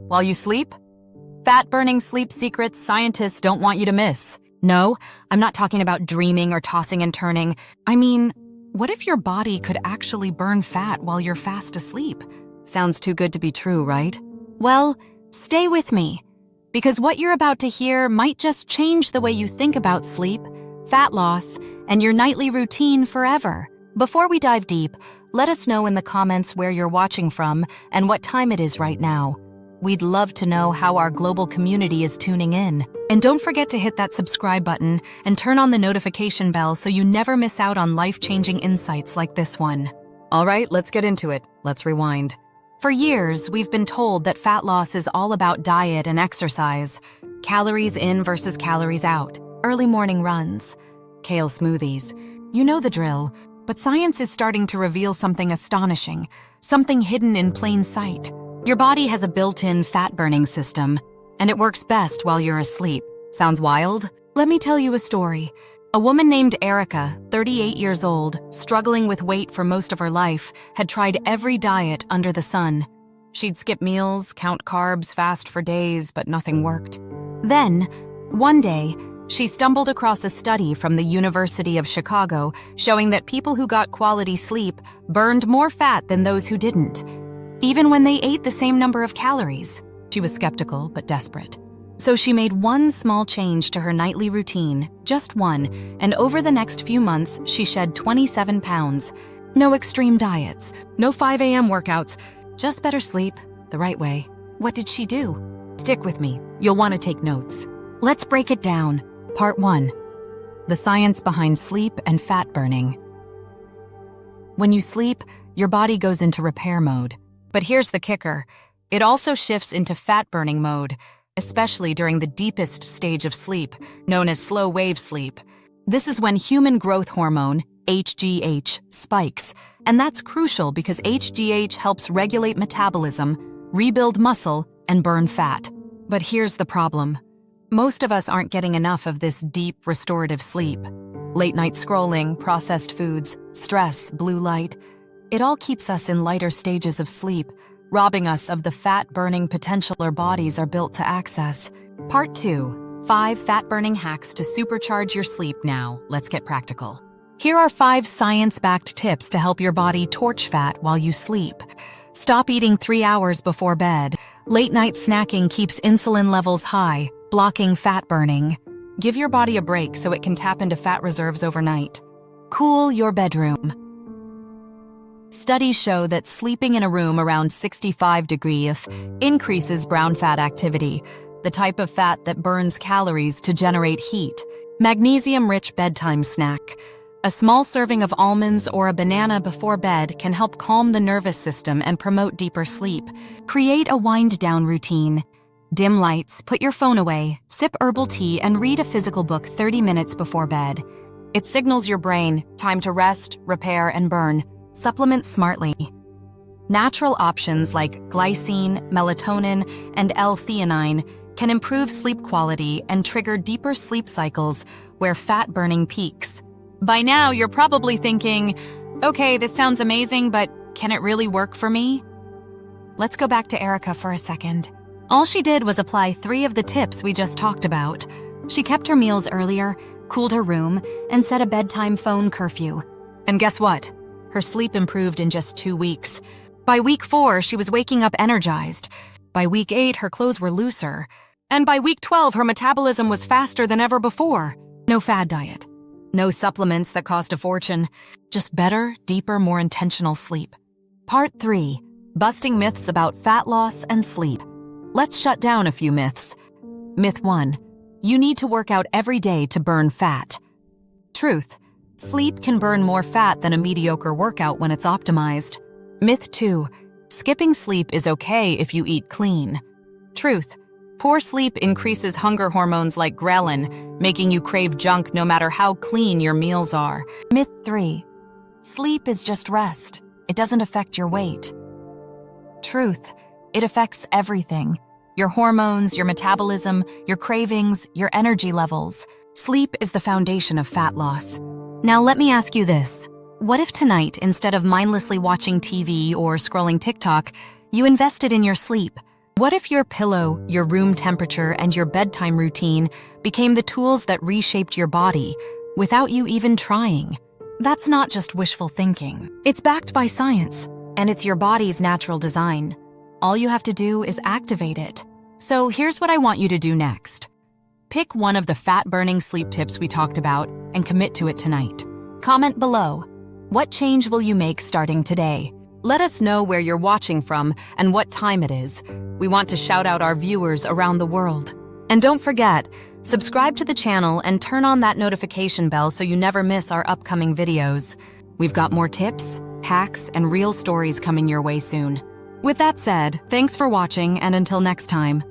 while you sleep? Fat-burning sleep secrets scientists don't want you to miss. No, I'm not talking about dreaming or tossing and turning. I mean, what if your body could actually burn fat while you're fast asleep? Sounds too good to be true, right? Well, stay with me, because what you're about to hear might just change the way you think about sleep, fat loss, and your nightly routine forever. Before we dive deep, let us know in the comments where you're watching from and what time it is right now. We'd love to know how our global community is tuning in. And don't forget to hit that subscribe button and turn on the notification bell so you never miss out on life-changing insights like this one. All right, let's get into it. Let's rewind. For years, we've been told that fat loss is all about diet and exercise. Calories in versus calories out. Early morning runs. Kale smoothies. You know the drill. But science is starting to reveal something astonishing. Something hidden in plain sight. Your body has a built-in fat-burning system, and it works best while you're asleep. Sounds wild? Let me tell you a story. A woman named Erica, 38 years old, struggling with weight for most of her life, had tried every diet under the sun. She'd skip meals, count carbs, fast for days, but nothing worked. Then, one day, she stumbled across a study from the University of Chicago showing that people who got quality sleep burned more fat than those who didn't, even when they ate the same number of calories. She was skeptical but desperate. So she made one small change to her nightly routine, just one, and over the next few months, she shed 27 pounds. No extreme diets, no 5 a.m. workouts, just better sleep, the right way. What did she do? Stick with me, you'll want to take notes. Let's break it down. Part 1. The science behind sleep and fat burning. When you sleep, your body goes into repair mode. But here's the kicker. It also shifts into fat-burning mode, especially during the deepest stage of sleep, known as slow-wave sleep. This is when human growth hormone, HGH, spikes, and that's crucial because HGH helps regulate metabolism, rebuild muscle, and burn fat. But here's the problem. Most of us aren't getting enough of this deep, restorative sleep. Late-night scrolling, processed foods, stress, blue light, it all keeps us in lighter stages of sleep, robbing us of the fat-burning potential our bodies are built to access. Part 2. 5 fat-burning hacks to supercharge your sleep now. Let's get practical. Here are 5 science-backed tips to help your body torch fat while you sleep. Stop eating 3 hours before bed. Late-night snacking keeps insulin levels high, blocking fat burning. Give your body a break so it can tap into fat reserves overnight. Cool your bedroom. Studies show that sleeping in a room around 65 degrees increases brown fat activity, the type of fat that burns calories to generate heat. Magnesium-rich bedtime snack. A small serving of almonds or a banana before bed can help calm the nervous system and promote deeper sleep. Create a wind-down routine. Dim lights, put your phone away, sip herbal tea, and read a physical book 30 minutes before bed. It signals your brain, time to rest, repair, and burn. Supplement smartly. Natural options like glycine, melatonin, and L-theanine can improve sleep quality and trigger deeper sleep cycles where fat burning peaks. By now, you're probably thinking, okay, this sounds amazing, but can it really work for me? Let's go back to Erica for a second. All she did was apply 3 of the tips we just talked about. She kept her meals earlier, cooled her room, and set a bedtime phone curfew. And guess what? Her sleep improved in just 2 weeks. By week 4, she was waking up energized. By week 8, her clothes were looser. And by week 12, her metabolism was faster than ever before. No fad diet. No supplements that cost a fortune. Just better, deeper, more intentional sleep. Part 3. Busting myths about fat loss and sleep. Let's shut down a few myths. Myth 1. You need to work out every day to burn fat. Truth. Sleep can burn more fat than a mediocre workout when it's optimized. Myth 2. Skipping sleep is okay if you eat clean. Truth. Poor sleep increases hunger hormones like ghrelin, making you crave junk no matter how clean your meals are. Myth 3. Sleep is just rest. It doesn't affect your weight. Truth. It affects everything. Your hormones, your metabolism, your cravings, your energy levels. Sleep is the foundation of fat loss. Now let me ask you this. What if tonight, instead of mindlessly watching TV or scrolling TikTok, you invested in your sleep? What if your pillow, your room temperature, and your bedtime routine became the tools that reshaped your body without you even trying? That's not just wishful thinking. It's backed by science, and it's your body's natural design. All you have to do is activate it. So here's what I want you to do next. Pick one of the fat-burning sleep tips we talked about and commit to it tonight. Comment below. What change will you make starting today? Let us know where you're watching from and what time it is. We want to shout out our viewers around the world. And don't forget, subscribe to the channel and turn on that notification bell so you never miss our upcoming videos. We've got more tips, hacks, and real stories coming your way soon. With that said, thanks for watching, and until next time.